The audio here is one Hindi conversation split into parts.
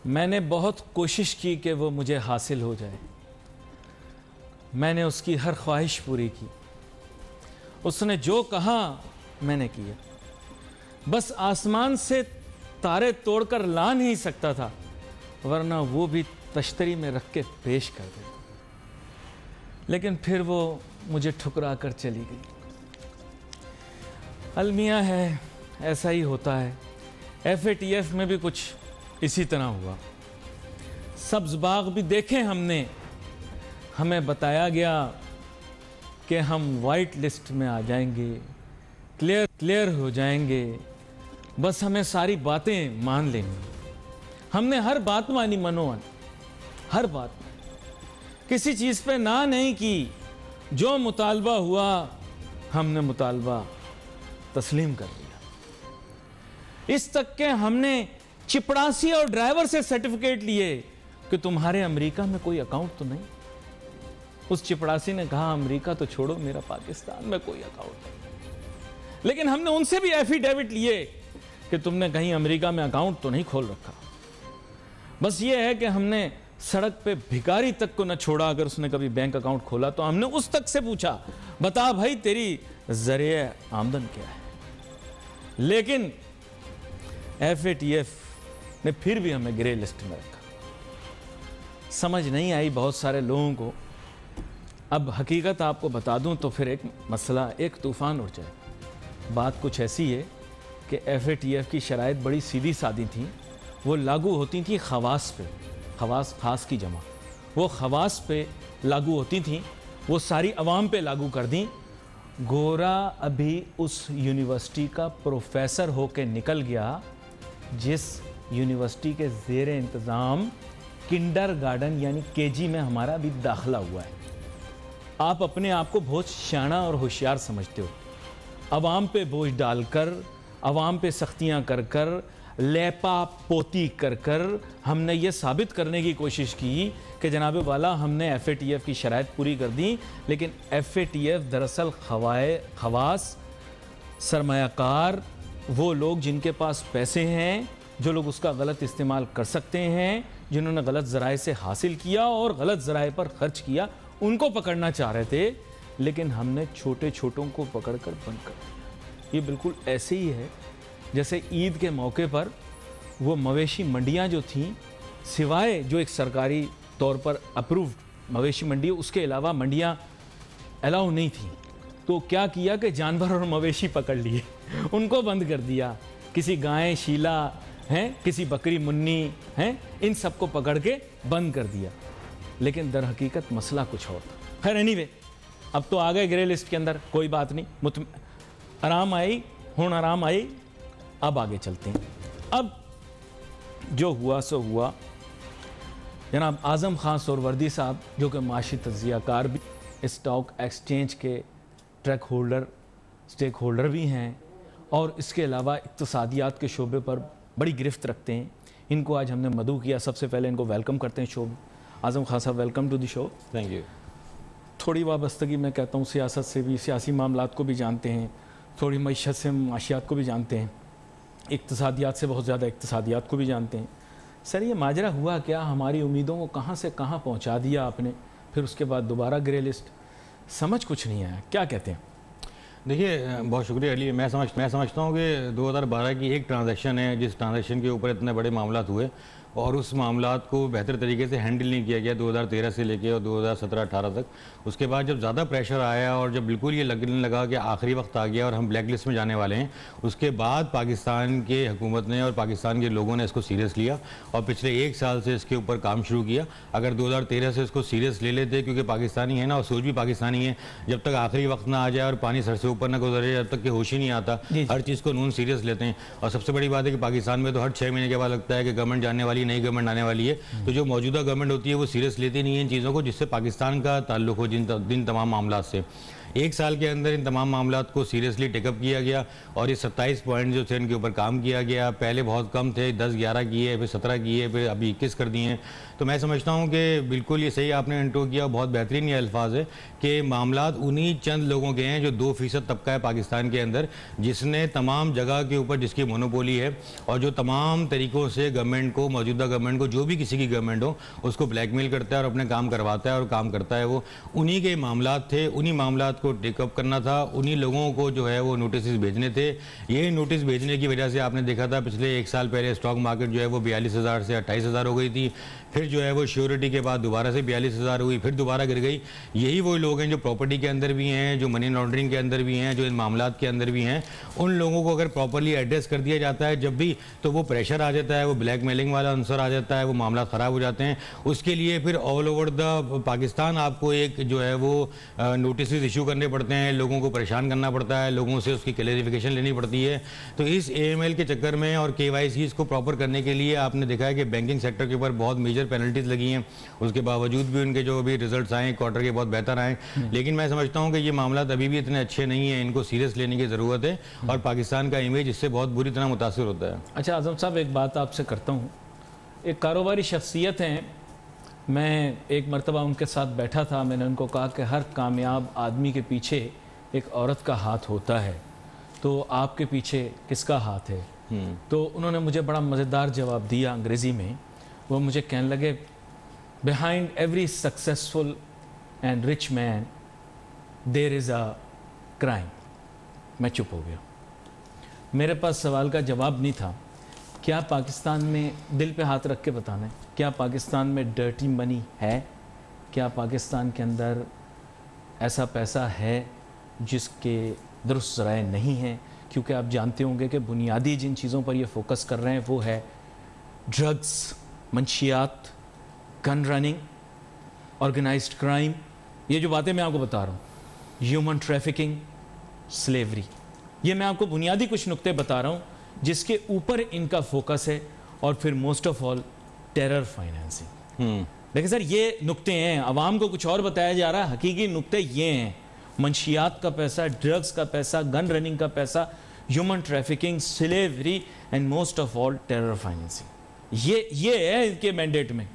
मैंने बहुत कोशिश की कि वो मुझे हासिल हो जाए। मैंने उसकी हर ख्वाहिश पूरी की। उसने जो कहा मैंने किया। बस आसमान से तारे तोड़कर ला नहीं सकता था, वरना वो भी तश्तरी में रख के पेश कर दे। लेकिन फिर वो मुझे ठुकरा कर चली गई। अलमिया है, ऐसा ही होता है। FATF में भी कुछ इसी तरह हुआ। सब्ज बाग भी देखे हमने, हमें बताया गया कि हम वाइट लिस्ट में आ जाएंगे, क्लियर हो जाएंगे, बस हमें सारी बातें मान लेनी। हमने हर बात मानी मनोवन, हर बात। किसी चीज़ पे ना नहीं की। जो मुतालबा हुआ हमने मुतालबा तस्लीम कर लिया। इस तक के हमने चिपड़ासी और ड्राइवर से सर्टिफिकेट लिए कि तुम्हारे अमेरिका में कोई अकाउंट तो नहीं। उस चिपड़ासी ने कहा अमेरिका तो छोड़ो, मेरा पाकिस्तान में कोई अकाउंट नहीं। लेकिन हमने उनसे भी एफिडेविट लिए कि तुमने कहीं अमेरिका में अकाउंट तो नहीं खोल रखा। बस ये है कि हमने सड़क पे भिखारी तक को न छोड़ा। अगर उसने कभी बैंक अकाउंट खोला तो हमने उस तक से पूछा, बता भाई तेरी जरिए आमदन क्या है। लेकिन FATF ने फिर भी हमें ग्रे लिस्ट में रखा। समझ नहीं आई बहुत सारे लोगों को। अब हकीकत आपको बता दूं तो फिर एक मसला, एक तूफान उठ जाए। बात कुछ ऐसी है कि FATF की शराइत बड़ी सीधी सादी थी। वो लागू होती थी खवास पे, खवास खास की जमा, वो खवास पे लागू होती थी। वो सारी अवाम पे लागू कर दी। गोरा अभी उस यूनिवर्सिटी का प्रोफेसर होके निकल गया जिस यूनिवर्सिटी के ज़ेर इंतज़ाम किंडरगार्टन यानी KG में हमारा अभी दाखिला हुआ है। आप अपने आप को बहुत शाना और होशियार समझते हो। अवाम पे बोझ डालकर, अवाम पे सख्तियाँ कर कर, लेपा पोती कर कर हमने ये साबित करने की कोशिश की कि जनाब वाला हमने FATF की शराइत पूरी कर दी। लेकिन FATF दरअसल खवास, सरमायाकार, वो लोग जिनके पास पैसे हैं, जो लोग उसका गलत इस्तेमाल कर सकते हैं, जिन्होंने गलत ज़राए से हासिल किया और गलत ज़राए पर खर्च किया, उनको पकड़ना चाह रहे थे। लेकिन हमने छोटे छोटों को पकड़कर बंद कर दिया। ये बिल्कुल ऐसे ही है जैसे ईद के मौके पर वो मवेशी मंडियां जो थीं, सिवाय जो एक सरकारी तौर पर अप्रूव्ड मवेशी मंडी, उसके अलावा मंडियां अलाउ नहीं थी। तो क्या किया कि जानवर और मवेशी पकड़ लिए, उनको बंद कर दिया। किसी गाय शीला हैं, किसी बकरी मुन्नी हैं, इन सबको पकड़ के बंद कर दिया। लेकिन दर हकीकत मसला कुछ और था। खैर एनीवे, अब तो आ गए ग्रे लिस्ट के अंदर, कोई बात नहीं। आराम आई, हुण आराम आई। अब आगे चलते हैं। अब जो हुआ सो हुआ। जनाब आज़म खान सोहरवर्दी साहब, जो कि माशी तज्ज़ियाकार भी, स्टॉक एक्सचेंज के स्टेक होल्डर भी हैं और इसके अलावा इक़्तिसादियात के शोबे पर बड़ी गिरफ्त रखते हैं। इनको आज हमने मदऊ किया। सबसे पहले इनको वेलकम करते हैं शो में। आज़म खान साहब, welcome to the show. Thank you. थोड़ी वाबस्तगी मैं कहता हूँ सियासत से भी, सियासी मामलात को भी जानते हैं, थोड़ी मईशत से माशियात को भी जानते हैं, इक़्तिसादियात से बहुत ज़्यादा इक़्तिसादियात को भी जानते हैं। सर ये माजरा हुआ क्या? हमारी उम्मीदों को कहाँ से कहाँ पहुँचा दिया आपने, फिर उसके बाद दोबारा ग्रे लिस्ट, समझ कुछ नहीं आया। क्या कहते हैं? देखिए, बहुत शुक्रिया अली। मैं समझता हूँ कि 2012 की एक ट्रांजैक्शन है जिस ट्रांजैक्शन के ऊपर इतने बड़े मामलात हुए और उस मामलात को बेहतर तरीके से हैंडल नहीं किया गया 2013 से लेके और 2017-18 तक। उसके बाद जब ज़्यादा प्रेशर आया और जब बिल्कुल ये लगने लगा कि आखिरी वक्त आ गया और हम ब्लैक लिस्ट में जाने वाले हैं, उसके बाद पाकिस्तान के हुकूमत ने और पाकिस्तान के लोगों ने इसको सीरियस लिया और पिछले 1 साल से इसके ऊपर काम शुरू किया। अगर 2013 से इसको सीरियस ले लेते, क्योंकि पाकिस्तानी है ना और सोच भी पाकिस्तानी है, जब तक आखिरी वक्त ना आ जाए और पानी सर से ऊपर ना गुजरे, जब तक कि होश ही नहीं आता, हर चीज़ को नून सीरियस लेते हैं। और सबसे बड़ी बात है कि पाकिस्तान में तो हर 6 महीने के बाद लगता है कि गवर्नमेंट जाने वाली, नई गवर्नमेंट आने वाली है। तो जो मौजूदा गवर्नमेंट होती है वो सीरियस लेती नहीं है इन चीज़ों को, जिससे पाकिस्तान का ताल्लुक हो जिन तमाम मामला से। एक साल के अंदर इन तमाम मामलात को सीरियसली टेकअप किया गया और ये 27 पॉइंट जो थे इनके ऊपर काम किया गया। पहले बहुत कम थे, 10-11 किए, फिर 17 किए, फिर अभी 21 कर दिए हैं। तो मैं समझता हूँ कि बिल्कुल ये सही आपने इंट्रो किया, बहुत बेहतरीन ये अल्फाज है कि मामलात उन्हीं चंद लोगों के हैं जो 2% तबका है पाकिस्तान के अंदर, जिसने तमाम जगह के ऊपर जिसकी मोनोपोली है और जो तमाम तरीक़ों से गवर्नमेंट को, मौजूदा गवर्नमेंट को, जो भी किसी की गवर्नमेंट हो, उसको ब्लैकमेल करता है और अपने काम करवाता है और काम करता है। वो उन्हीं के मामलात थे, उन्हीं मामलात को टेकअप करना था, उन्हीं लोगों को जो है वो नोटिस भेजने थे। ये नोटिस भेजने की वजह से आपने देखा था पिछले 1 साल पहले स्टॉक मार्केट जो है वो 42,000 से 28,000 हो गई थी, फिर जो है वो श्योरिटी के बाद दोबारा से 42,000 हुई, फिर दोबारा गिर गई। यही वो लोग हैं जो प्रॉपर्टी के अंदर भी हैं, जो मनी लॉन्ड्रिंग के अंदर भी हैं, जो इन मामलात के अंदर भी हैं। उन लोगों को अगर प्रॉपर्ली एड्रेस कर दिया जाता है जब भी, तो वो प्रेशर आ जाता है, वो ब्लैकमेलिंग वाला आंसर आ जाता है, वो मामला ख़राब हो जाते हैं। उसके लिए फिर ऑल ओवर द पाकिस्तान आपको एक जो है वो नोटिस इशू करने पड़ते हैं, लोगों को परेशान करना पड़ता है, लोगों से उसकी क्लैरिफिकेशन लेनी पड़ती है। तो इस AML के चक्कर में और KYC को प्रॉपर करने के लिए आपने देखा है कि बैंकिंग सेक्टर के ऊपर बहुत मेजर पेनल्टीज लगी हैं। उसके बावजूद भी उनके जो अभी रिजल्ट्स आए क्वार्टर के बहुत बेहतर आए, लेकिन मैं समझता हूं कि ये मामला अभी भी इतने अच्छे नहीं है, इनको सीरियस लेने की ज़रूरत है और पाकिस्तान का इमेज इससे बहुत बुरी तरह मुतासिर होता है। अच्छा आजम साहब, एक बात आपसे करता हूँ। एक कारोबारी शख्सियत हैं, मैं एक मरतबा उनके साथ बैठा था, मैंने उनको कहा कि हर कामयाब आदमी के पीछे एक औरत का हाथ होता है, तो आपके पीछे किसका हाथ है? तो उन्होंने मुझे बड़ा मज़ेदार जवाब दिया अंग्रेज़ी में। वो मुझे कहने लगे, behind every successful and rich man there is a crime. मैं चुप हो गया, मेरे पास सवाल का जवाब नहीं था। क्या पाकिस्तान में, दिल पे हाथ रख के बताना है, क्या पाकिस्तान में डर्टी मनी है? क्या पाकिस्तान के अंदर ऐसा पैसा है जिसके दुरुस्त ज़राए नहीं हैं? क्योंकि आप जानते होंगे कि बुनियादी जिन चीज़ों पर ये फोकस कर रहे हैं वो है ड्रग्स, मंशियात, गन रनिंग, ऑर्गेनाइज्ड क्राइम, ये जो बातें मैं आपको बता रहा हूँ, ह्यूमन ट्रैफिकिंग, स्लेवरी, ये मैं आपको बुनियादी कुछ नुक्ते बता रहा हूँ जिसके ऊपर इनका फोकस है। और फिर most of all terror financing. देखिए सर, ये नुक्ते हैं, अवाम को कुछ और बताया जा रहा है, हकीकी नुक्ते ये हैं। मंशियात का पैसा, ड्रग्स का पैसा, गन रनिंग का पैसा, human trafficking, slavery and most of all terror financing, ये है इनके मैंडेट में।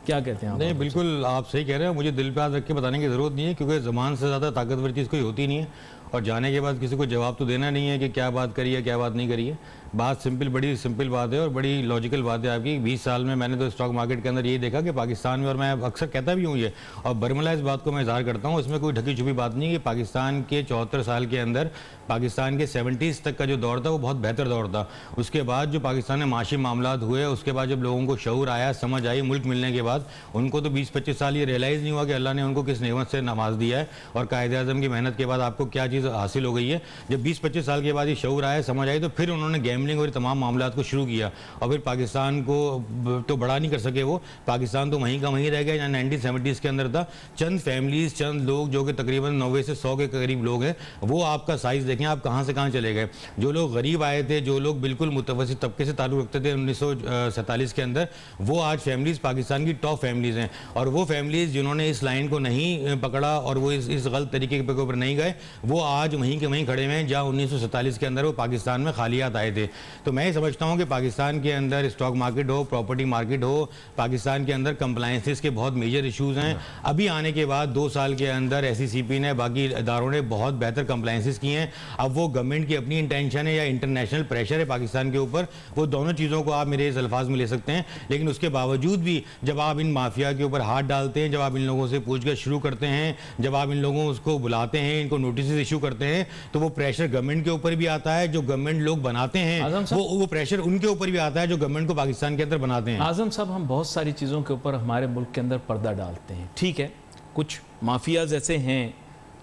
क्या कहते हैं आप? नहीं, बिल्कुल आप सही कह रहे हैं। मुझे दिल पे हाथ रख के बताने की ज़रूरत नहीं है, क्योंकि ज़बान से ज़्यादा ताकतवर चीज़ कोई होती नहीं है और जाने के बाद किसी को जवाब तो देना नहीं है कि क्या बात करी है, क्या बात नहीं करी है। बात सिंपल, बड़ी सिंपल बात है और बड़ी लॉजिकल बात है आपकी। 20 साल में मैंने तो स्टॉक मार्केट के अंदर यही देखा कि पाकिस्तान में, और मैं अक्सर कहता भी हूँ ये, और बर्मला इस बात को मैं इज़हार करता हूँ, इसमें कोई ढकी छुपी बात नहीं कि पाकिस्तान के 74 साल के अंदर पाकिस्तान के 70s तक का जो दौर था वो बहुत बेहतर दौर था। उसके बाद जो पाकिस्तान में माशी मामलात हुए, उसके बाद जब लोगों को शऊर आया, समझ आई मुल्क मिलने के बाद, उनको तो 20-25 साल ये रियलाइज़ नहीं हुआ कि अल्लाह ने उनको किस नेमत से नवाज दिया है और कायदे आज़म की मेहनत के बाद आपको क्या चीज़ हासिल हो गई है। जब 20-25 साल के बाद ये शऊर आया, समझ आई, तो फिर उन्होंने गैमलिंग और तमाम मामलात को शुरू किया और फिर पाकिस्तान को तो बड़ा नहीं कर सके। वो पाकिस्तान तो वहीं का वहीं रह गया जहाँ 1970s के अंदर था। चंद फैमिलीज, चंद लोग जो कि तकरीबन 90 से 100 के करीब लोग हैं, वो आपका साइज़ देखें आप कहाँ से कहाँ चले गए। जो लोग गरीब आए थे, जो लोग बिल्कुल मुतवस्सित तबके से ताल्लुक़ रखते थे 1947 के अंदर, वो आज फैमिलीज़ पाकिस्तान की टॉप फैमिलीज़ हैं। और वो फैमिलीज़ जिन्होंने इस लाइन को नहीं पकड़ा और वो इस गलत तरीके के ऊपर नहीं गए, वो आज वहीं के वहीं खड़े हुए हैं जहाँ 1947 के अंदर वो पाकिस्तान में खालियात आए थे। तो मैं समझता हूँ कि पाकिस्तान के अंदर स्टॉक मार्केट हो, प्रॉपर्टी मार्केट हो, पाकिस्तान के अंदर कंप्लायंसेस के बहुत मेजर इश्यूज़ हैं। अभी आने के बाद 2 साल के अंदर SECP ने, बाकी इदारों ने बहुत बेहतर कंप्लायंसेस किए हैं। अब वो गवर्नमेंट की अपनी इंटेंशन है या इंटरनेशनल प्रेशर है पाकिस्तान के ऊपर, वो दोनों चीज़ों को आप मेरे इस अल्फाज में ले सकते हैं। लेकिन उसके बावजूद भी जब आप इन माफिया के ऊपर हाथ डालते हैं, जब आप इन लोगों से पूछगछ शुरू करते हैं, जब आप इन लोगों उसको बुलाते हैं, इनको नोटिस इशू करते हैं, तो वो प्रेशर गवर्नमेंट के ऊपर भी आता है, जो गवर्नमेंट लोग बनाते हैं वो प्रेशर उनके ऊपर भी आता है जो गवर्नमेंट को पाकिस्तान के अंदर बनाते हैं। आजम साहब, हम बहुत सारी चीज़ों के ऊपर हमारे मुल्क के अंदर पर्दा डालते हैं, ठीक है। कुछ माफियाज ऐसे हैं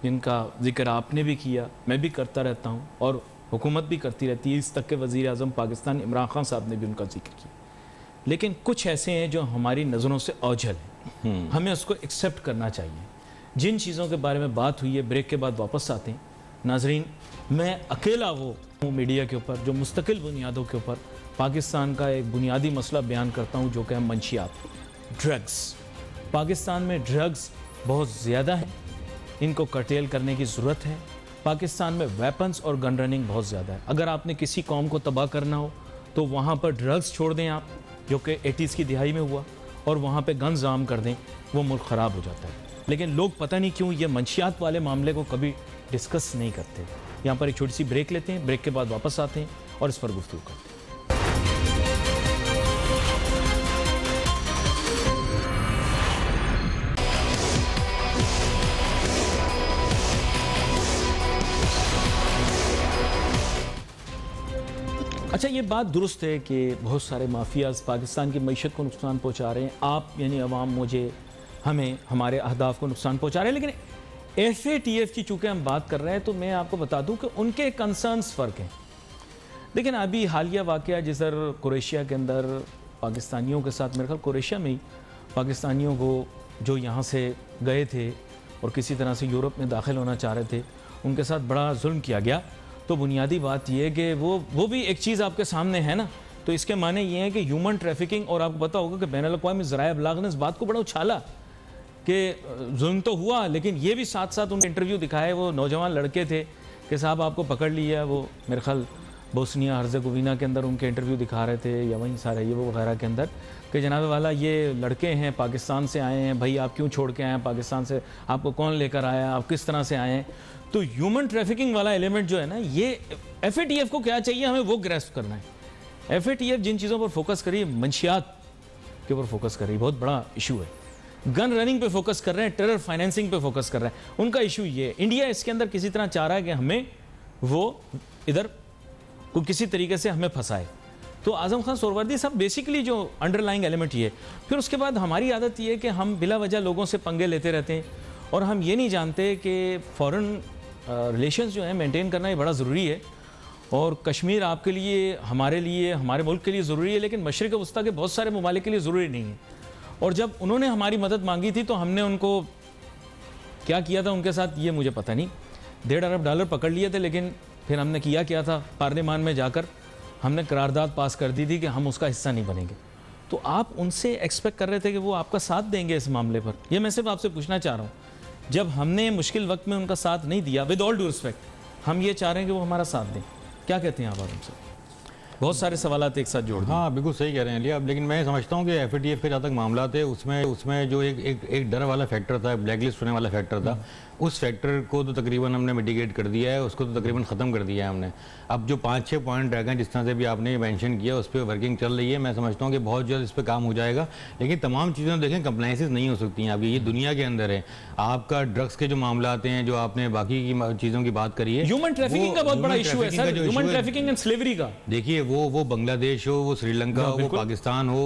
जिनका जिक्र आपने भी किया, मैं भी करता रहता हूँ और हुकूमत भी करती रहती है। इस तक के वज़ीर आज़म पाकिस्तान इमरान खान साहब ने भी उनका जिक्र किया। लेकिन कुछ ऐसे हैं जो हमारी नज़रों से ओझल हैं, हमें उसको एक्सेप्ट करना चाहिए। जिन चीज़ों के बारे में बात हुई है, ब्रेक के बाद वापस आते हैं। नाजरीन, मैं अकेला वो हूँ मीडिया के ऊपर जो मुस्तकिल बुनियादों के ऊपर पाकिस्तान का एक बुनियादी मसला बयान करता हूँ, जो कि है मंशियात, ड्रग्स। पाकिस्तान में ड्रग्स बहुत ज़्यादा हैं इनको कर्टेल करने की ज़रूरत है। पाकिस्तान में वेपन्स और गन रनिंग बहुत ज़्यादा है। अगर आपने किसी कौम को तबाह करना हो तो वहाँ पर ड्रग्स छोड़ दें आप, जो कि 80s की दिहाई में हुआ, और वहाँ पे गन्स आम कर दें, वो मुल्क ख़राब हो जाता है। लेकिन लोग पता नहीं क्यों ये मंशियात वाले मामले को कभी डिस्कस नहीं करते। यहाँ पर एक छोटी सी ब्रेक लेते हैं, ब्रेक के बाद वापस आते हैं और इस पर गुफ्तगू करते हैं। अच्छा, ये बात दुरुस्त है कि बहुत सारे माफियाज पाकिस्तान की मईशत को नुकसान पहुंचा रहे हैं। आप यानी अवाम, मुझे, हमें, हमारे अहदाफ को नुकसान पहुंचा रहे हैं। लेकिन FATF की चूँकि हम बात कर रहे हैं तो मैं आपको बता दूं कि उनके कंसर्न्स फ़र्क हैं। लेकिन अभी हालिया वाक़या जिधर क्रोएशिया के अंदर पाकिस्तानियों के साथ, मेरे ख्याल क्रोएशिया में ही पाकिस्तानियों को जो यहाँ से गए थे और किसी तरह से यूरोप में दाखिल होना चाह रहे थे, उनके साथ बड़ा जुल्म किया गया। तो बुनियादी बात यह है कि वो भी एक चीज़ आपके सामने है ना, तो इसके माने ये हैं कि ह्यूमन ट्रैफिकिंग, और आपको पता होगा कि बैनुल-अक़वामी ज़राए इब्लाग़ ने इस बात को बड़ा उछाला कि जुल्म तो हुआ, लेकिन ये भी साथ साथ उनके इंटरव्यू दिखाए, वो नौजवान लड़के थे कि साहब आपको पकड़ लिया, वो मेरे ख्याल बोस्निया हर्ज़ेगोविना के अंदर उनके इंटरव्यू दिखा रहे थे, या वहीं सारायेवो वगैरह के अंदर, कि जनाब वाला ये लड़के हैं, पाकिस्तान से आए हैं, भाई आप क्यों छोड़ के आए हैं पाकिस्तान से, आपको कौन लेकर आया, आप किस तरह से आए हैं। तो ह्यूमन ट्रैफिकिंग वाला एलिमेंट जो है ना, ये FATF को क्या चाहिए, हमें वो ग्रैस्प करना है। FATF जिन चीज़ों पर फोकस करी, मंशियात के ऊपर फोकस करी, बहुत बड़ा इशू है। गन रनिंग पे फोकस कर रहे हैं, टेरर फाइनेंसिंग पे फोकस कर रहे हैं, उनका इशू ये है। इंडिया इसके अंदर किसी तरह चाह रहा है कि हमें वो इधर को किसी तरीके से हमें फंसाए। तो आज़म खान सोहरावर्दी साहब बेसिकली जो अंडरलाइंग एलिमेंट ये है। फिर उसके बाद हमारी आदत ये है कि हम बिला वजह लोगों से पंगे लेते रहते हैं, और हम ये नहीं जानते कि फ़ॉरेन रिलेशंस जो है मेंटेन करना ये बड़ा ज़रूरी है। और कश्मीर आपके लिए, हमारे लिए, हमारे मुल्क के लिए ज़रूरी है, लेकिन मशरिक़ वस्ता के बहुत सारे ममालिक के लिए ज़रूरी नहीं है। और जब उन्होंने हमारी मदद मांगी थी तो हमने उनको क्या किया था उनके साथ, ये मुझे पता नहीं। $1.5 अरब पकड़ लिए थे, लेकिन फिर हमने किया क्या था, पार्लियामान में जाकर हमने करारदाद पास कर दी थी कि हम उसका हिस्सा नहीं बनेंगे। तो आप उनसे एक्सपेक्ट कर रहे थे कि वो आपका साथ देंगे इस मामले पर। ये मैं सिर्फ आपसे पूछना चाह रहा हूँ, जब हमने मुश्किल वक्त में उनका साथ नहीं दिया, विद ऑल ड्यू रिस्पेक्ट, हम ये चाह रहे हैं कि वो हमारा साथ दें। क्या कहते हैं आप उनसे? बहुत सारे सवाल एक साथ जोड़। हाँ, बिल्कुल सही कह रहे हैं अली आप। लेकिन मैं समझता हूँ कि FATF के जहाँ तक मामला थे, उसमें जो एक डर वाला फैक्टर था, ब्लैक लिस्ट होने वाला फैक्टर था, उस फैक्टर को तो तकरीबन हमने मिटिगेट कर दिया है, उसको तो तकरीबन ख़त्म कर दिया है हमने। अब जो 5-6 पॉइंट रह गए, जिस तरह से भी आपने मेंशन किया, उस पर वर्किंग चल रही है। मैं समझता हूँ कि बहुत जल्द इस पर काम हो जाएगा। लेकिन तमाम चीज़ें देखें, कंप्लाइंसेस नहीं हो सकती हैं आपकी, ये दुनिया के अंदर है। आपका ड्रग्स के जो मामला आते हैं, जो आपने बाकी की चीज़ों की बात करी है, ह्यूमन ट्रैफिकिंग का बहुत बड़ा इशू है sir, human trafficking and slavery का। देखिए, वो बांग्लादेश हो, वो श्रीलंका हो, वो पाकिस्तान हो,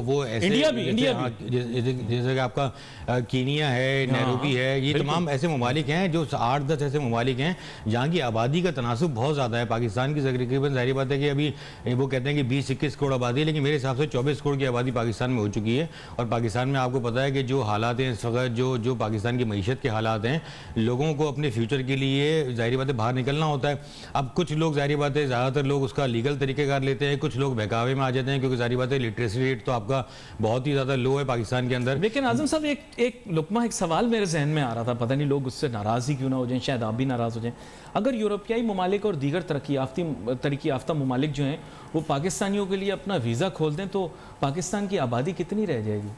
वो ऐसे, इंडिया भी जैसे कि आपका कीनिया है, नैरोबी है, ये तमाम ऐसे ममालिक हैं जो 8-10 ऐसे ममालिक हैं जहाँ की आबादी का तनासुब बहुत ज़्यादा है। पाकिस्तान की तकरीबन जाहिर बात है कि अभी वो कहते हैं कि 20-21 करोड़ आबादी है, लेकिन मेरे हिसाब से 24 करोड़ की आबादी पाकिस्तान में हो चुकी है। और पाकिस्तान में आपको पता है कि जो हालात हैं इस वक्त, जो पाकिस्तान की मईशत के हालात हैं, लोगों को अपने फ्यूचर के लिए जाहिर बात है बाहर निकलना होता है। अब कुछ लोग जाहिर बात है, ज़्यादातर लोग उसका लीगल तरीक़ेकार लेते हैं, कुछ लोग बहकावे में आ जाते हैं, क्योंकि जाहिर बात है लिटरेसी रेट तो आपका बहुत ही ज़्यादा लो है पाकिस्तान के अंदर। लेकिन आज़म साहब, एक लुकमा, एक सवाल मेरे जहन में आ रहा था, पता नहीं लोग उससे नाराज़ ही क्यों ना हो जाएं, शायद आप भी नाराज़ हो जाएं। अगर यूरोपियाई ममालिक और दीगर तरक्की याफ्ता ममालिक जो हैं वो पाकिस्तानियों के लिए अपना वीज़ा खोल दें तो पाकिस्तान की आबादी कितनी रह जाएगी?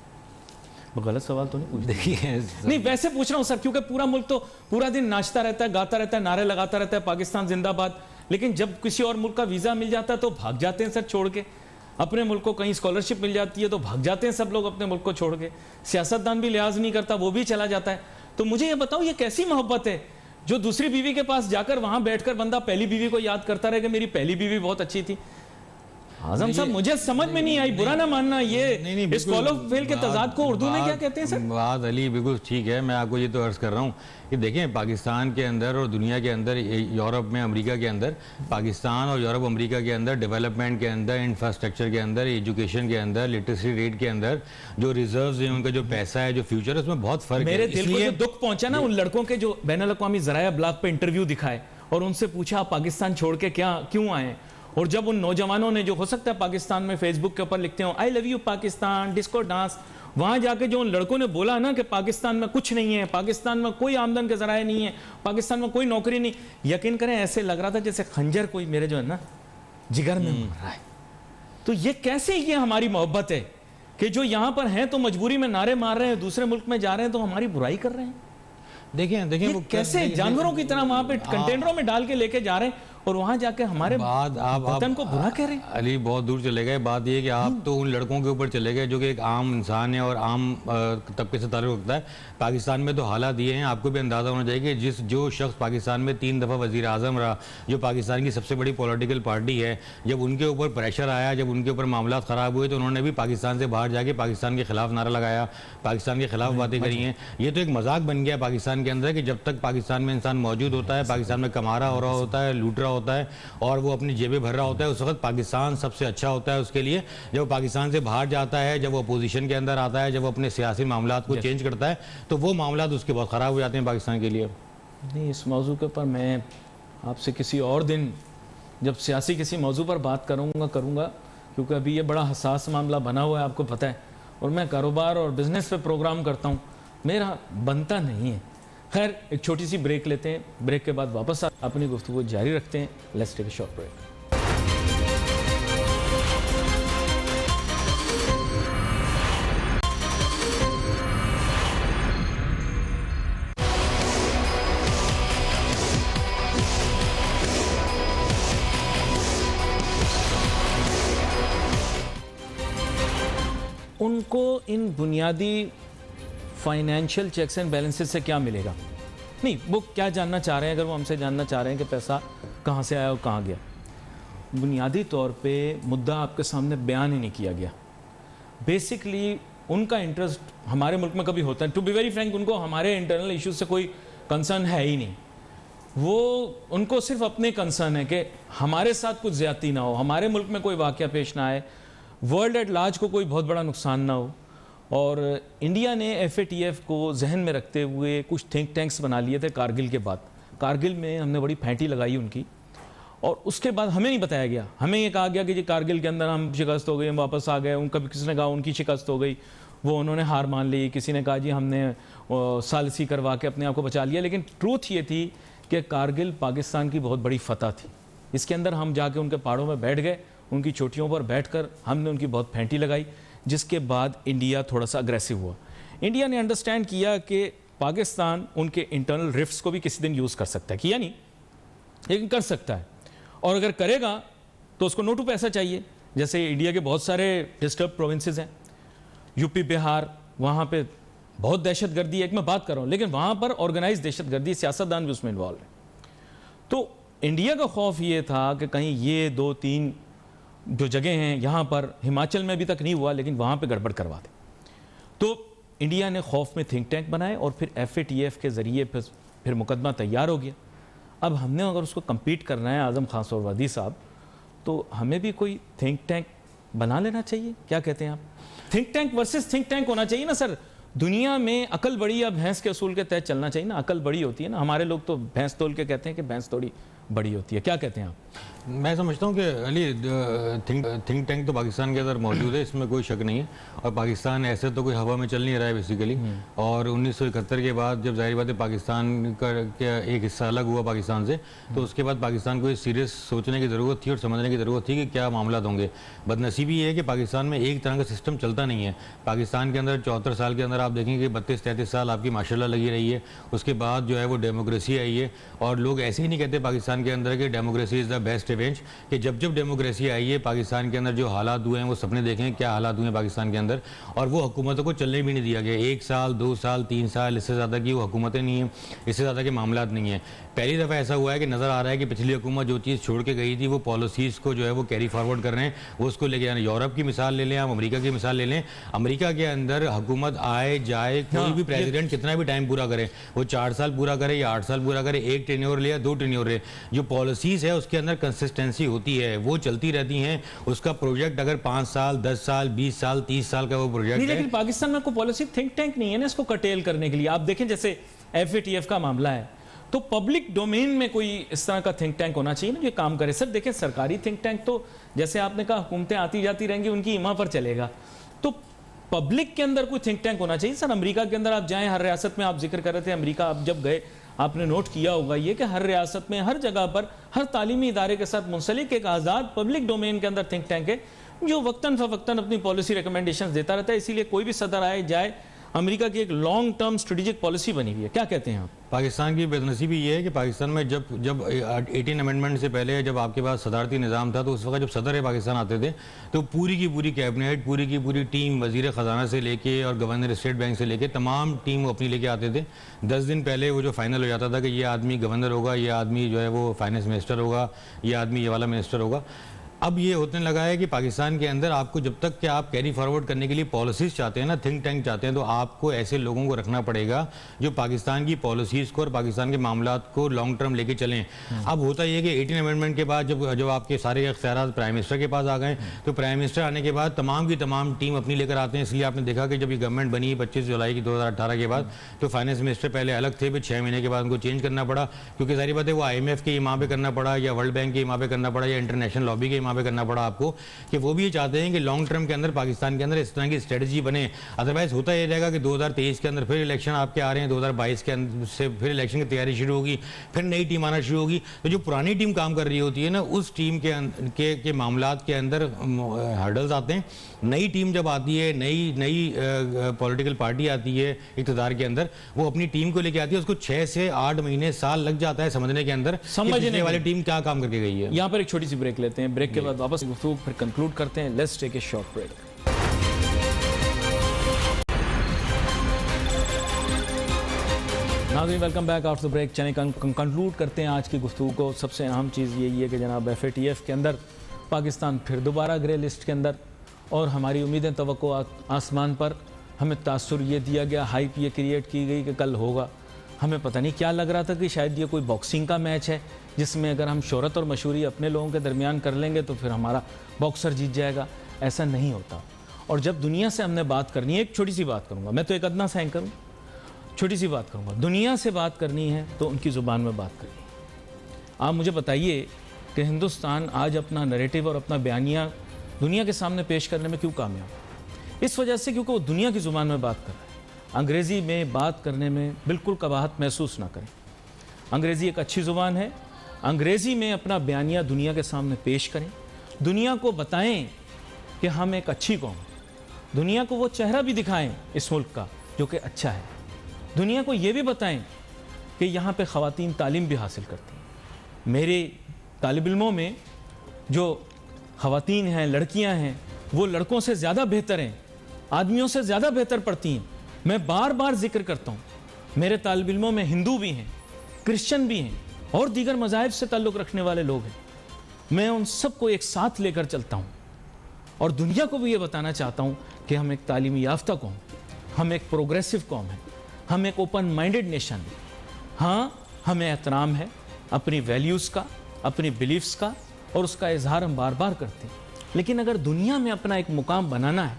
गलत सवाल तो नहीं पूछ? देखिए, नहीं, वैसे पूछ रहा हूँ सर, क्योंकि पूरा मुल्क तो पूरा दिन नाचता रहता है, गाता रहता है, नारे लगाता रहता है, पाकिस्तान जिंदाबाद। लेकिन जब किसी और मुल्क का वीज़ा मिल जाता है तो भाग जाते हैं सर छोड़ के। अपने मुल्क को कहीं स्कॉलरशिप मिल जाती है तो भाग जाते हैं सब लोग अपने मुल्क को छोड़ के। सियासतदान भी लिहाज नहीं करता, वो भी चला जाता है। तो मुझे ये बताओ, ये कैसी मोहब्बत है जो दूसरी बीवी के पास जाकर वहां बैठकर बंदा पहली बीवी को याद करता रहे कि मेरी पहली बीवी बहुत अच्छी थी? आजम साहब, मुझे समझ में नहीं आई, बुरा ना मानना, ये इस कॉलो फेल के तजाद को उर्दू में क्या कहते हैं सर? बात अली बिल्कुल ठीक है। मैं आपको ये तो अर्ज कर रहा हूँ कि देखें, पाकिस्तान के अंदर और दुनिया के अंदर, यूरोप में, अमेरिका के अंदर, पाकिस्तान और यूरोप अमेरिका के अंदर डेवलपमेंट के अंदर, इंफ्रास्ट्रक्चर के अंदर, एजुकेशन के अंदर, लिटरेसी रेट के अंदर, जो रिजर्व्स हैं, उनका जो पैसा है, जो फ्यूचर है, उसमें बहुत फर्क है। मेरे दिल को जो दुख पहुंचा ना उन लड़कों के जो बैनुल-अक़वामी ज़राए इब्लाग़ पे इंटरव्यू दिखाए और उनसे पूछा आप पाकिस्तान छोड़ के क्यों आए, और जब उन नौजवानों ने, जो हो सकता है पाकिस्तान में फेसबुक के ऊपर लिखते हो I love you Pakistan, disco dance, वहां जाके जो उन लड़कों ने बोला ना कि पाकिस्तान में कुछ नहीं है, पाकिस्तान में कोई आमदन के जराए नहीं है, पाकिस्तान में कोई नौकरी नहीं, यकीन करें ऐसे लग रहा था जैसे खंजर कोई मेरे जो है ना जिगर में मार रहा है। तो ये कैसे ये हमारी मोहब्बत है कि जो यहां पर हैं तो मजबूरी में नारे मार रहे हैं, दूसरे मुल्क में जा रहे हैं तो हमारी बुराई कर रहे हैं। देखिए वो कैसे जानवरों की तरह वहां पे कंटेनरों में डाल के लेके जा रहे हैं और वहां जाके हमारे वतन को बुरा कह रहे हैं। अली बहुत दूर चले गए। बात ये है कि आप तो उन लड़कों के ऊपर चले गए जो कि एक आम इंसान है और आम तबके से ताल्लुक रखता है। पाकिस्तान में तो हालात ये हैं, आपको भी अंदाज़ा होना चाहिए कि जो शख्स पाकिस्तान में 3 दफ़ा वज़ीर आज़म रहा, जो पाकिस्तान की सबसे बड़ी पॉलिटिकल पार्टी है, जब उनके ऊपर प्रेशर आया, जब उनके ऊपर मामला ख़राब हुए तो उन्होंने भी पाकिस्तान से बाहर जाके पाकिस्तान के खिलाफ नारा लगाया, पाकिस्तान के खिलाफ बातें करी हैं। ये तो एक मजाक बन गया पाकिस्तान के अंदर कि जब तक पाकिस्तान में इंसान मौजूद होता है, पाकिस्तान में कमा रहा हो रहा होता है, लूट रहा होता है और वो अपनी जेबें भर रहा होता है, उस वक्त पाकिस्तान सबसे अच्छा होता है उसके लिए। जब वो पाकिस्तान से बाहर जाता है, जब वो अपोजिशन के अंदर आता है, जब वो अपने सियासी मामलात को चेंज करता है तो वो मामलात उसके बहुत ख़राब हो जाते हैं पाकिस्तान के लिए। नहीं, इस मौजू के ऊपर मैं आपसे किसी और दिन जब सियासी किसी मौजू पर बात करूँगा क्योंकि अभी ये बड़ा हसास मामला बना हुआ है, आपको पता है, और मैं कारोबार और बिज़नेस पे प्रोग्राम करता हूँ, मेरा बनता नहीं है। खैर, एक छोटी सी ब्रेक लेते हैं, ब्रेक के बाद वापस अपनी गुफ्तगू जारी रखते हैं। Let's take a short break. उनको इन बुनियादी फाइनेंशियल चेक्स एंड बैलेंसेस से क्या मिलेगा? नहीं, वो क्या जानना चाह रहे हैं, अगर वो हमसे जानना चाह रहे हैं कि पैसा कहाँ से आया और कहाँ गया, बुनियादी तौर पे मुद्दा आपके सामने बयान ही नहीं किया गया। बेसिकली उनका इंटरेस्ट हमारे मुल्क में कभी होता है, टू बी वेरी फ्रैंक, उनको हमारे इंटरनल इश्यूज से कोई कंसर्न है ही नहीं। वो उनको सिर्फ अपने कंसर्न है कि हमारे साथ कुछ ज्यादती ना हो, हमारे मुल्क में कोई वाक़या पेश ना आए, वर्ल्ड एट लार्ज को कोई बहुत बड़ा नुकसान ना हो। और इंडिया ने FATF को जहन में रखते हुए कुछ थिंक टैंक्स बना लिए थे कारगिल के बाद। कारगिल में हमने बड़ी फैंटी लगाई उनकी, और उसके बाद हमें नहीं बताया गया, हमें ये कहा गया कि जी कारगिल के अंदर हम शिकस्त हो गई, हम वापस आ गए। उनका भी किसी ने कहा उनकी शिकस्त हो गई, वो उन्होंने हार मान ली, किसी ने कहा जी हमने सालसी करवा के अपने आप को बचा लिया। लेकिन ट्रूथ ये थी कि कारगिल पाकिस्तान की बहुत बड़ी फतह थी। इसके अंदर हम जाके उनके पहाड़ों में बैठ गए, उनकी चोटियों पर बैठकर हमने उनकी बहुत फैंटी लगाई, जिसके बाद इंडिया थोड़ा सा अग्रेसिव हुआ। इंडिया ने अंडरस्टैंड किया कि पाकिस्तान उनके इंटरनल रिफ्ट्स को भी किसी दिन यूज़ कर सकता है, किया नहीं लेकिन कर सकता है, और अगर करेगा तो उसको नो टू पैसा चाहिए। जैसे इंडिया के बहुत सारे डिस्टर्ब प्रोविंसेस हैं, यूपी, बिहार, वहाँ पे बहुत दहशत गर्दी है, एक मैं बात कर रहा हूँ, लेकिन वहाँ पर ऑर्गेनाइज दहशत गर्दी, सियासतदान भी उसमें इन्वॉल्व है। तो इंडिया का खौफ ये था कि कहीं ये 2-3 जो जगह हैं, यहाँ पर हिमाचल में अभी तक नहीं हुआ लेकिन वहाँ पे गड़बड़ करवा दे। तो इंडिया ने खौफ में थिंक टैंक बनाए और फिर FATF के ज़रिए फिर मुकदमा तैयार हो गया। अब हमने अगर उसको कम्पीट करना है आज़म खान सोहरावर्दी साहब, तो हमें भी कोई थिंक टैंक बना लेना चाहिए। क्या कहते हैं आप? Think tank versus think tank होना चाहिए ना सर। दुनिया में अकल बड़ी या भैंस के असूल के तहत चलना चाहिए ना, अकल बड़ी होती है ना। हमारे लोग तो भैंस तोल के कहते हैं कि भैंस थोड़ी बड़ी होती है। क्या कहते हैं आप? मैं समझता हूँ कि अली थिंक टैंक तो पाकिस्तान के अंदर मौजूद है, इसमें कोई शक नहीं है, और पाकिस्तान ऐसे तो कोई हवा में चल नहीं रहा है बेसिकली। और 1971 के बाद जब जाहिर बात है पाकिस्तान का एक हिस्सा अलग हुआ पाकिस्तान से, तो उसके बाद पाकिस्तान को सीरियस सोचने की ज़रूरत थी और समझने की ज़रूरत थी कि क्या मामला होंगे। बदनसीबी ये है कि पाकिस्तान में एक तरह का सिस्टम चलता नहीं है। पाकिस्तान के अंदर 74 साल के अंदर आप देखेंगे 32-33 साल आपकी माशाल्लाह लगी रही है, उसके बाद जो है वो डेमोक्रेसी आई है। और लोग ऐसे ही नहीं कहते पाकिस्तान के अंदर कि democracy is the best revenge, कि जब जब डेमोक्रेसी आई है पाकिस्तान के अंदर जो हालात हुए हैं वो सपने देखें क्या हालात हुए हैं पाकिस्तान के अंदर, और वो हुकूमतों को चलने भी नहीं दिया गया। 1 साल 2 साल 3 साल, इससे ज़्यादा की वो हुकूमतें नहीं हैं, इससे ज़्यादा के मामलात नहीं हैं। पहली दफ़ा ऐसा हुआ है कि नज़र आ रहा है कि पिछली हुकूमत जो चीज़ छोड़ के गई थी वो पॉलिसीज़ को जो है वो कैरी फॉरवर्ड कर रहे हैं, वो उसको लेके जाना। यूरोप की मिसाल ले लें, आप अमेरिका की मिसाल ले लें। अमेरिका के अंदर हुकूमत आए जाए, कोई भी प्रेसिडेंट कितना भी टाइम पूरा करे, वो 4 साल पूरा करे या 8 साल पूरा करे, 1 टेन्योर ले या 2 टेन्योर ले, जो पॉलिसीज़ है उसके अंदर कंसिस्टेंसी होती है, वो चलती रहती हैं। उसका प्रोजेक्ट अगर 5 साल 10 साल 20 साल 30 साल का वो प्रोजेक्ट है। लेकिन पाकिस्तान में कोई पॉलिसी थिंक टैंक नहीं है ना इसको कटेल करने के लिए। आप देखें जैसे FATF का मामला है, तो पब्लिक डोमेन में कोई इस तरह का थिंक टैंक होना चाहिए ना जो काम करे। सर देखें, सरकारी थिंक टैंक तो जैसे आपने कहा हुकूमतें आती जाती रहेंगी, उनकी इमा पर चलेगा। तो पब्लिक के अंदर कोई थिंक टैंक होना चाहिए। सर अमेरिका के अंदर आप जाएं, हर रियासत में, आप जिक्र कर रहे थे अमेरिका, आप जब गए आपने नोट किया होगा ये कि हर रियासत में, हर जगह पर, हर तालीमी इदारे के साथ मुंसलिक एक आज़ाद पब्लिक डोमेन के अंदर थिंक टैंक है जो वक्तन फवक्तन अपनी पॉलिसी रिकमेंडेशंस देता रहता है। इसीलिए कोई भी सदर आए जाए, अमेरिका की एक लॉन्ग टर्म स्ट्रेटेजिक पॉलिसी बनी हुई है। क्या कहते हैं आप? पाकिस्तान की बदनसीबी ये है कि पाकिस्तान में जब 18 अमेंडमेंट से पहले जब आपके पास सदारती निज़ाम था, तो उस वक्त जब सदर पाकिस्तान आते थे तो पूरी की पूरी कैबिनेट, पूरी की पूरी टीम, वजीर ख़जाना से लेके और गवर्नर स्टेट बैंक से लेके तमाम टीम अपनी लेके आते थे। 10 दिन पहले वो जो फाइनल हो जाता था कि ये आदमी गवर्नर होगा, ये आदमी जो है वो फाइनेंस मिनिस्टर होगा, ये आदमी ये वाला मिनिस्टर होगा। अब ये होने लगा है कि पाकिस्तान के अंदर आपको जब तक कि आप कैरी फॉरवर्ड करने के लिए पॉलिसीज़ चाहते हैं ना, थिंक टैंक चाहते हैं, तो आपको ऐसे लोगों को रखना पड़ेगा जो पाकिस्तान की पॉलिसीज़ को और पाकिस्तान के मामलात को लॉन्ग टर्म लेके चलें। अब होता ये कि 18 अमेंडमेंट के बाद जब आपके सारे इख्तियारात प्राइम मिनिस्टर के पास आ गए, तो प्राइम मिनिस्टर आने के बाद तमाम की तमाम टीम अपनी लेकर आते हैं। इसलिए आपने देखा कि जब ये गवर्नमेंट बनी 25 जुलाई की 2018 के बाद, तो फाइनेंस मिनिस्टर पहले अलग थे, फिर 6 महीने के बाद उनको चेंज करना पड़ा, क्योंकि सारी बात है वो IMF के इमाम पे करना पड़ा, या वर्ल्ड बैंक के इमाम पे करना पड़ा, या इंटरनेशनल लॉबी के इमाम पे करना पड़ा आपको, कि वो भी ये चाहते हैं कि लॉन्ग टर्म के अंदर पाकिस्तान के अंदर इस तरह की स्ट्रेटजी बने। अदरवाइज होता यह जाएगा कि 2023 के अंदर फिर इलेक्शन आपके आ रहे हैं, 2022 के अंदर से फिर इलेक्शन की तैयारी शुरू होगी, फिर नई टीम आना शुरू होगी। तो जो पुरानी टीम काम कर रही होती है ना, उस टीम के मामलात के अंदर हर्डल्स आते हैं। नई टीम जब आती है, नई पॉलिटिकल पार्टी आती है इक़्तिदार के अंदर, वो अपनी टीम को लेके आती है, उसको 6 से 8 महीने साल लग जाता है समझने के अंदर, समझने वाली टीम क्या काम करके गई है। यहाँ पर एक छोटी सी ब्रेक लेते हैं, ब्रेक के बाद वापस गुफ्तगू फिर कंक्लूड करते हैं। Let's take a short break. नाज़रीन welcome back after the break. चलिए कंक्लूड करते हैं आज की गुफ्तगू को। सबसे अहम चीज़ यही है कि जनाब FATF के अंदर पाकिस्तान फिर दोबारा ग्रे लिस्ट के अंदर, और हमारी उम्मीदें तवक्को आसमान पर। हमें तासुर ये दिया गया, हाइप ये क्रिएट की गई कि कल होगा। हमें पता नहीं क्या लग रहा था कि शायद ये कोई बॉक्सिंग का मैच है जिसमें अगर हम शोहरत और मशहूरी अपने लोगों के दरमियान कर लेंगे तो फिर हमारा बॉक्सर जीत जाएगा। ऐसा नहीं होता। और जब दुनिया से हमने बात करनी है, एक छोटी सी बात करूँगा, मैं तो एक अदना सा एंकर हूँ, छोटी सी बात करूँगा। दुनिया से बात करनी है तो उनकी ज़ुबान में बात करनी है। आप मुझे बताइए कि हिंदुस्तान आज अपना नैरेटिव और अपना बयानिया दुनिया के सामने पेश करने में क्यों कामयाब? इस वजह से क्योंकि वो दुनिया की ज़ुबान में बात कर रहा है। अंग्रेज़ी में बात करने में बिल्कुल कबाहत महसूस ना करें। अंग्रेज़ी एक अच्छी ज़ुबान है। अंग्रेज़ी में अपना बयानिया दुनिया के सामने पेश करें। दुनिया को बताएं कि हम एक अच्छी कौम हैं। दुनिया को वो चेहरा भी दिखाएं इस मुल्क का जो कि अच्छा है। दुनिया को ये भी बताएं कि यहाँ पे ख़वातीन तालीम भी हासिल करती हैं। मेरे तालिब इल्मों में जो ख़वातीन हैं, लड़कियाँ हैं, वो लड़कों से ज़्यादा बेहतर हैं, आदमियों से ज़्यादा बेहतर पढ़ती हैं। मैं बार बार जिक्र करता हूँ, मेरे तालिब इल्मों में हिंदू भी हैं, क्रिश्चियन भी हैं और दीगर मज़ाहिब से ताल्लुक़ रखने वाले लोग हैं। मैं उन सबको एक साथ लेकर चलता हूँ और दुनिया को भी ये बताना चाहता हूँ कि हम एक तालीमी याफ्ता कौम, हम एक प्रोग्रेसिव कौम है, हम एक ओपन माइंडेड नेशन है। हाँ, हमें एहतराम है अपनी वैल्यूज़ का, अपनी बिलीफ्स का, और उसका इजहार हम बार बार करते हैं। लेकिन अगर दुनिया में अपना एक मुकाम बनाना है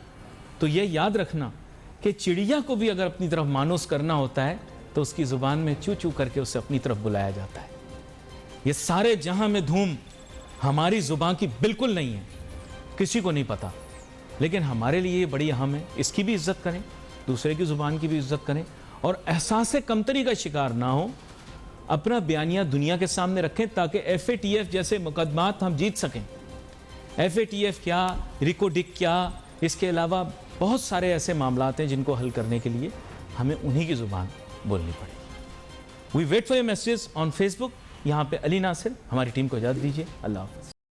तो ये याद रखना कि चिड़िया को भी अगर अपनी तरफ मानूस करना होता है तो उसकी ज़ुबान में चू चू करके उसे अपनी तरफ बुलाया जाता है। ये सारे जहां में धूम हमारी ज़ुबान की बिल्कुल नहीं है, किसी को नहीं पता, लेकिन हमारे लिए ये बड़ी अहम है। इसकी भी इज्जत करें, दूसरे की ज़ुबान की भी इज्जत करें और एहसास कमतरी का शिकार ना हो। अपना बयानिया दुनिया के सामने रखें ताकि FATF जैसे मुकदमात हम जीत सकें। FATF क्या, रिकोडिक क्या, इसके अलावा बहुत सारे ऐसे मामलात हैं जिनको हल करने के लिए हमें उन्हीं की ज़ुबान बोलनी पड़ेगी। We wait for your messages on Facebook. यहाँ पे अली नासिर, हमारी टीम को इजाज़त दीजिए। अल्लाह हाफ़िज़।